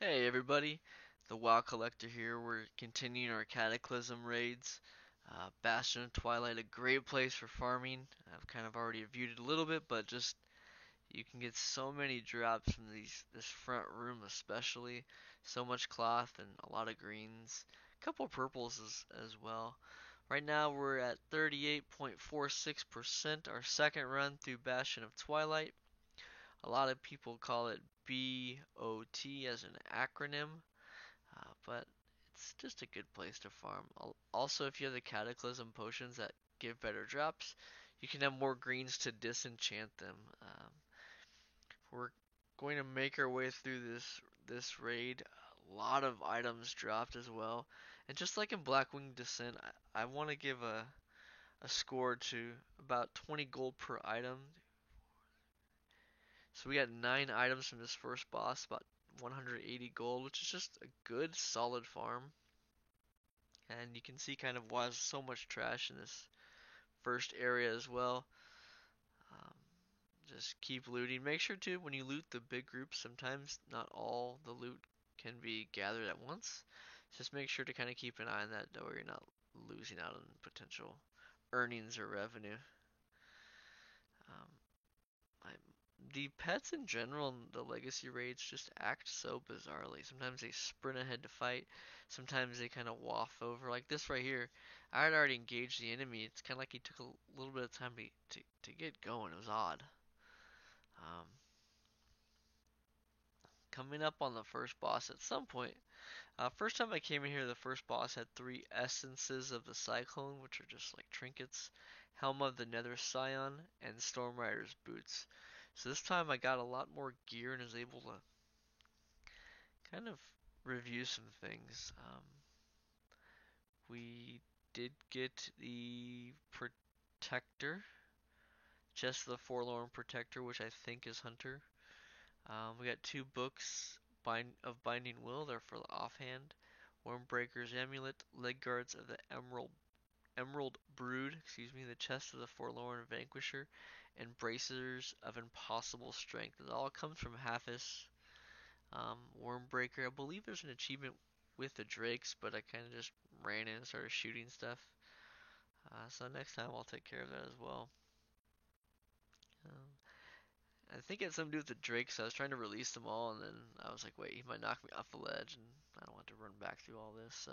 Hey everybody, the WoW Collector here. We're continuing our Cataclysm raids. Bastion of Twilight, a great place for farming. I've kind of already reviewed it a little bit, but just you can get so many drops from this front room especially. So much cloth and a lot of greens. A couple purples as well. Right now we're at 38.46%, our second run through Bastion of Twilight. A lot of people call it BOT as an acronym, but it's just a good place to farm. Also, if you have the Cataclysm potions that give better drops, you can have more greens to disenchant them. We're going to make our way through this raid. A lot of items dropped as well, and just like in Blackwing Descent, I want to give a score to about 20 gold per item. So we got 9 items from this first boss, about 180 gold, which is just a good solid farm. And you can see kind of why there's so much trash in this first area as well. Um, just keep looting. Make sure to, when you loot the big groups, sometimes not all the loot can be gathered at once. Just make sure to kind of keep an eye on that, though, you're not losing out on potential earnings or revenue. Um, I, the pets in general in the legacy raids just act so bizarrely. Sometimes they sprint ahead to fight. Sometimes they kind of waft over. Like this right here, I had already engaged the enemy. It's kind of like he took a little bit of time to get going. It was odd. Um, Coming up on the first boss at some point. First time I came in here, the first boss had 3 essences of the Cyclone, which are just like trinkets, Helm of the Nether Scion, and Storm Rider's boots. So this time I got a lot more gear and was able to kind of review some things. We did get the Protector, Chest of the Forlorn Protector, which I think is Hunter. We got 2 books of Binding Will, they're for the offhand. Wormbreaker's Amulet, Leg Guards of the Emerald Brood, excuse me, the Chest of the Forlorn Vanquisher, and Bracers of Impossible Strength. It all comes from Halphis. Wormbreaker, I believe there's an achievement with the Drakes, but I kind of just ran in and started shooting stuff. So next time I'll take care of that as well. Um, I think it had something to do with the Drakes. So I was trying to release them all, and then I was like, wait, he might knock me off the ledge, and I don't want to run back through all this. So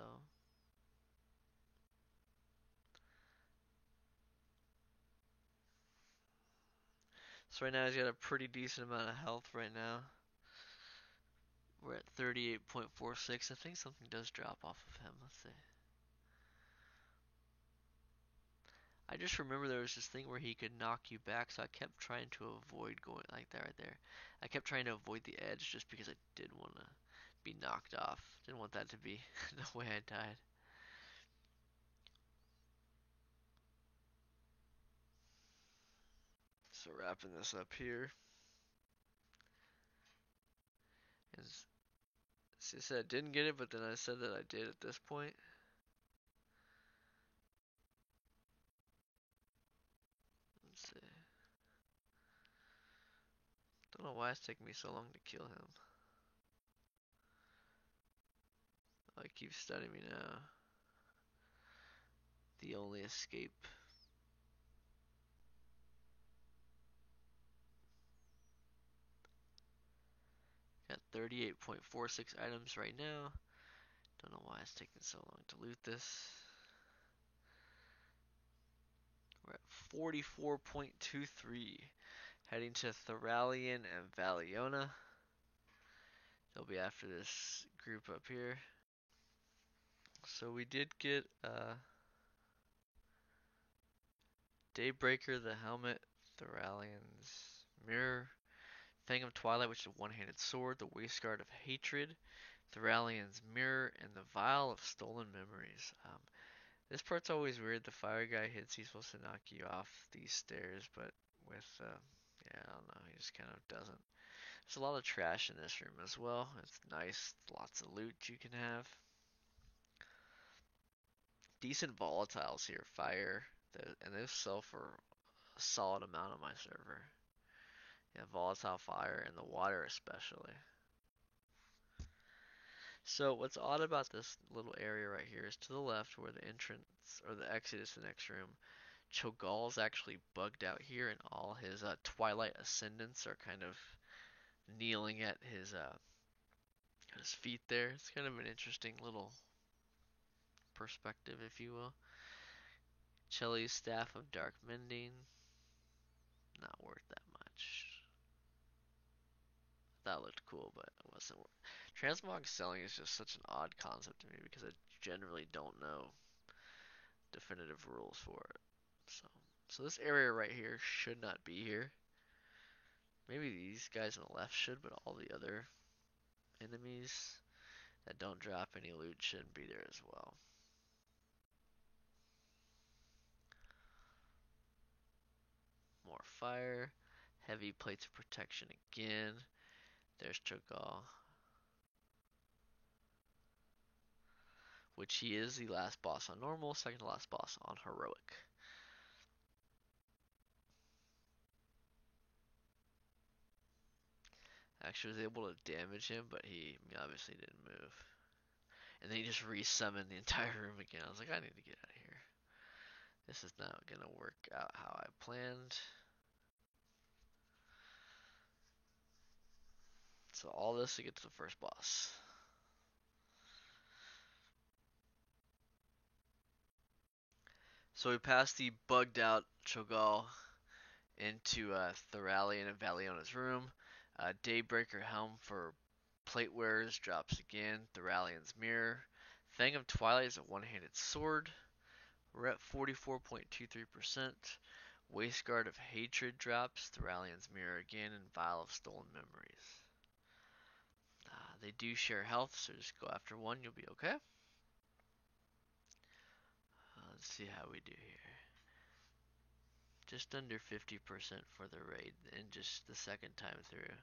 right now he's got a pretty decent amount of health right now. We're at 38.46. I think something does drop off of him. Let's see. I just remember there was this thing where he could knock you back, so I kept trying to avoid going like that right there. I kept trying to avoid the edge just because I did want to be knocked off. Didn't want that to be the way I died. So wrapping this up here. As I said I didn't get it, but then I said that I did at this point. Let's see. Don't know why it's taking me so long to kill him. Oh, he keeps stunning me now. The only escape. Got 38.46 items right now. Don't know why it's taking so long to loot this. We're at 44.23. Heading to Thoralion and Valiona. They'll be after this group up here. So we did get Daybreaker, the helmet, Thoralion's mirror, Fang of Twilight, which is a one-handed sword, the Wasteguard of Hatred, Thoralion's mirror, and the Vial of Stolen Memories. This part's always weird. The fire guy hits, he's supposed to knock you off these stairs, but with, yeah, I don't know, he just kind of doesn't. There's a lot of trash in this room as well. It's nice, lots of loot you can have. Decent volatiles here, fire, and they sell for a solid amount on my server. Yeah, volatile fire and the water especially. So what's odd about this little area right here is to the left where the entrance or the exit is the next room. Cho'Gall's actually bugged out here, and all his Twilight Ascendants are kind of kneeling at his feet there. It's kind of an interesting little perspective, if you will. Chelly's Staff of Dark Mending, not worth that much. That looked cool, but it wasn't worth. Transmog selling is just such an odd concept to me because I generally don't know definitive rules for it. So this area right here should not be here. Maybe these guys on the left should, but all the other enemies that don't drop any loot shouldn't be there as well. More fire. Heavy plates of protection again. There's Cho'Gall, which he is the last boss on normal, second to last boss on heroic. Actually was able to damage him, but he obviously didn't move. And then he just resummoned the entire room again. I was like, I need to get out of here. This is not gonna work out how I planned. So all this to get to the first boss. So we passed the bugged out Cho'Gall into Thoralion and Valiona's room. Daybreaker Helm for plate wearers drops again. Thoralion's Mirror. Fang of Twilight is a one-handed sword. We're at 44.23%. Waistguard of Hatred drops. Thoralion's Mirror again. And Vial of Stolen Memories. They do share health, so just go after one. You'll be okay. Let's see how we do here. Just under 50% for the raid in just the second time through.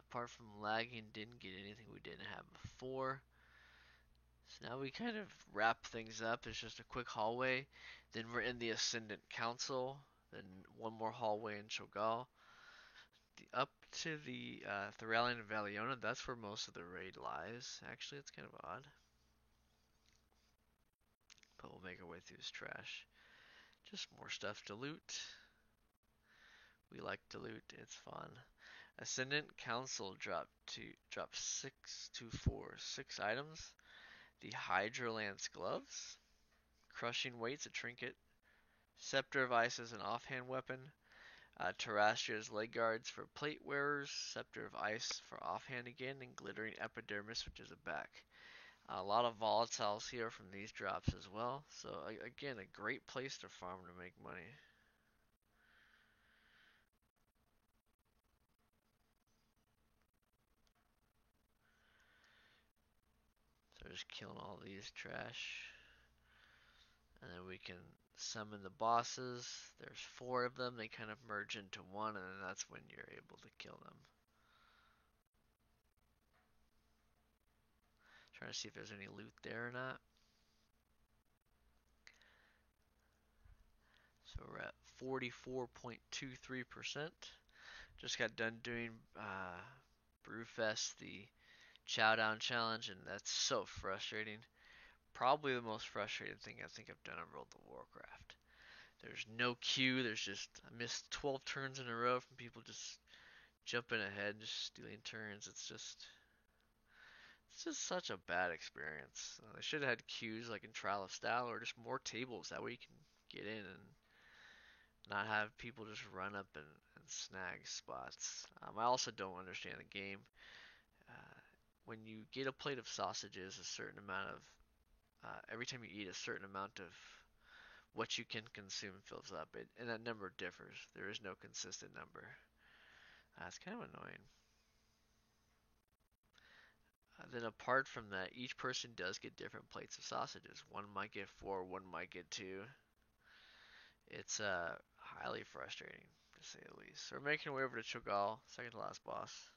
Apart from lagging, didn't get anything we didn't have before. So now we kind of wrap things up. It's just a quick hallway. Then we're in the Ascendant Council. Then one more hallway in Cho'Gall. Up to the Thoralion and Valiona, that's where most of the raid lies. Actually, it's kind of odd. But we'll make our way through this trash. Just more stuff to loot. We like to loot, it's fun. Ascendant Council drop 6 items. The Hydra Lance gloves. Crushing Weights, a trinket. Scepter of Ice is an offhand weapon. Terrastria's leg guards for plate wearers. Scepter of Ice for offhand again. And Glittering Epidermis, which is a back. A lot of volatiles here from these drops as well. So again, a great place to farm to make money. So just killing all these trash. And then we can summon the bosses. There's 4 of them. They kind of merge into one, and then that's when you're able to kill them. Trying to see if there's any loot there or not. So we're at 44.23%. Just got done doing Brewfest, the Chowdown Challenge, and that's so frustrating. Probably the most frustrating thing I think I've done in World of Warcraft. There's no queue. There's just I missed 12 turns in a row from people just jumping ahead, just stealing turns. It's just such a bad experience. They should have had queues like in Trial of Style, or just more tables. That way you can get in and not have people just run up and snag spots. I also don't understand the game. Uh, when you get a plate of sausages, a certain amount of every time you eat, a certain amount of what you can consume fills up, and that number differs. There is no consistent number. It's kind of annoying. Then apart from that, each person does get different plates of sausages. One might get 4, one might get 2. It's highly frustrating, to say the least. So we're making our way over to Cho'Gall, second to last boss.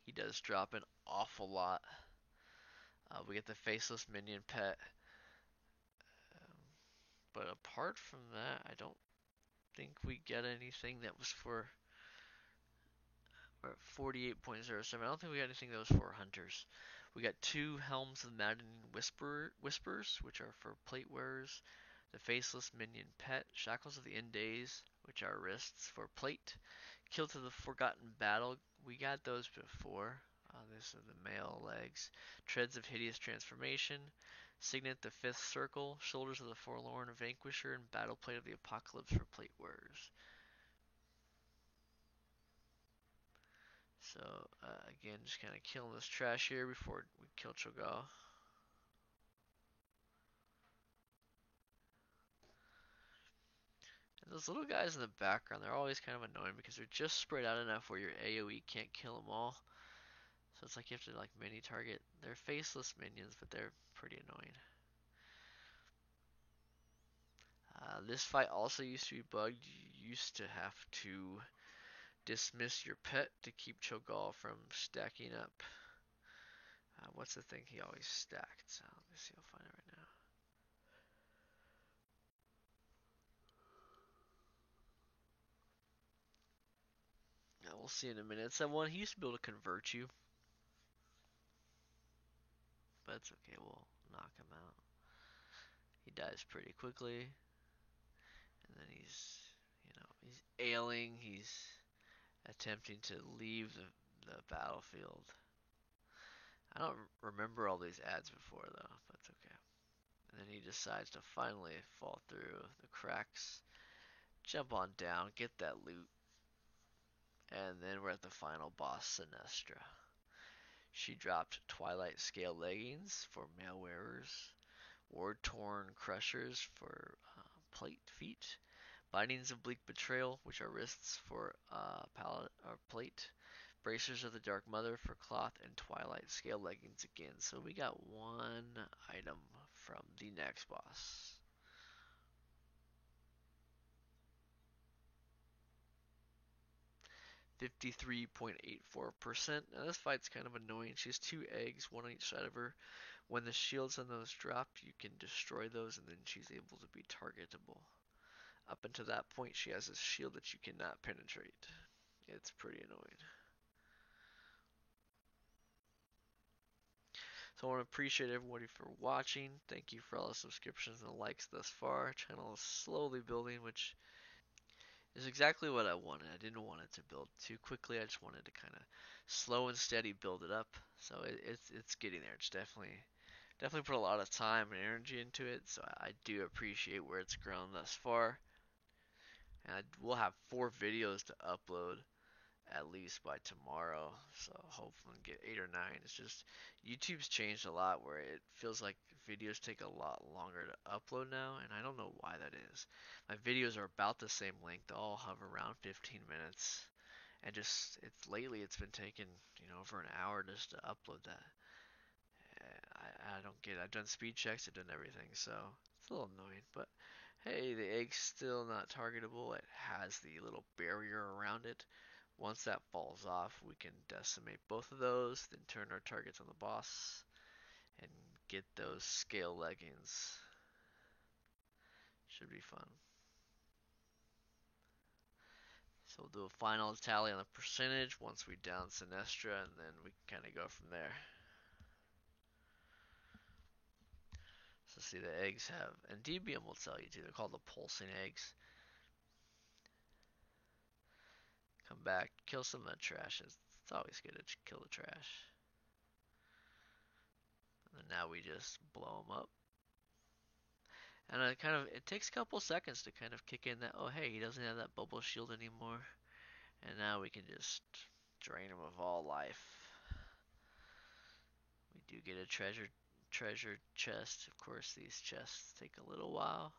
He does drop an awful lot. We get the faceless minion pet. Um, but apart from that, I don't think we get anything that was for, we're at 48.07. I don't think we got anything that was for hunters. We got two Helms of the Maddening Whispers, which are for plate wearers. The Faceless Minion Pet, Shackles of the End Days, which are wrists for plate. Kill to the Forgotten Battle, we got those before. This is the male legs. Treads of Hideous Transformation. Signet the Fifth Circle, Shoulders of the Forlorn Vanquisher, and Battle Plate of the Apocalypse for plate wearers. So, again, just kind of killing this trash here before we kill Cho'Gall. And those little guys in the background, they're always kind of annoying because they're just spread out enough where your AoE can't kill them all. So it's like you have to like mini target. They're faceless minions, but they're pretty annoying. This fight also used to be bugged. You used to have to dismiss your pet to keep Cho'Gall from stacking up. What's the thing he always stacked? Let me see, I'll find it right now. We'll see in a minute. Someone he used to be able to convert you, but it's okay. We'll knock him out. He dies pretty quickly, and then he's ailing. He's attempting to leave the battlefield. I don't remember all these ads before though, but it's okay. And then he decides to finally fall through the cracks, jump on down, get that loot, and then we're at the final boss, Sinestra. She dropped Twilight Scale leggings for male wearers, Ward Torn Crushers for plate feet, Bindings of Bleak Betrayal, which are wrists for pallet or plate, Bracers of the Dark Mother for cloth, and Twilight Scale leggings again. So we got one item from the next boss. .84%. Now this fight's kind of annoying. She has two eggs, one on each side of her. When the shields on those drop, you can destroy those, and then she's able to be targetable. Up until that point, she has a shield that you cannot penetrate. It's pretty annoying. So I want to appreciate everybody for watching. Thank you for all the subscriptions and the likes thus far. Our channel is slowly building, which is exactly what I wanted. I didn't want it to build too quickly. I just wanted to kind of slow and steady build it up. So it's getting there. It's definitely put a lot of time and energy into it. So I do appreciate where it's grown thus far. And we'll have 4 videos to upload at least by tomorrow. So hopefully get 8 or 9. It's just YouTube's changed a lot where it feels like videos take a lot longer to upload now, and I don't know why that is. My videos are about the same length, they all hover around 15 minutes. And just it's been taking, over an hour just to upload that. I don't get it. I've done speed checks, I've done everything, so it's a little annoying, but hey, the egg's still not targetable. It has the little barrier around it. Once that falls off, we can decimate both of those, then turn our targets on the boss and get those scale leggings. Should be fun. So we'll do a final tally on the percentage once we down Sinestra, and then we can kind of go from there. So see, the eggs have, and DBM will tell you too, they're called the pulsing eggs. Come back, kill some of that trash. It's always good to kill the trash. And now we just blow them up. And it takes a couple seconds to kind of kick in that, oh hey, he doesn't have that bubble shield anymore. And now we can just drain him of all life. We do get a treasure chest. Of course, these chests take a little while.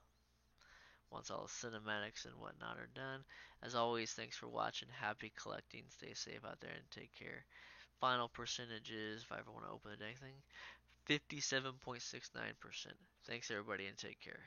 Once all the cinematics and whatnot are done. As always, thanks for watching. Happy collecting. Stay safe out there and take care. Final percentages, if I ever want to open anything, 57.69%. Thanks everybody and take care.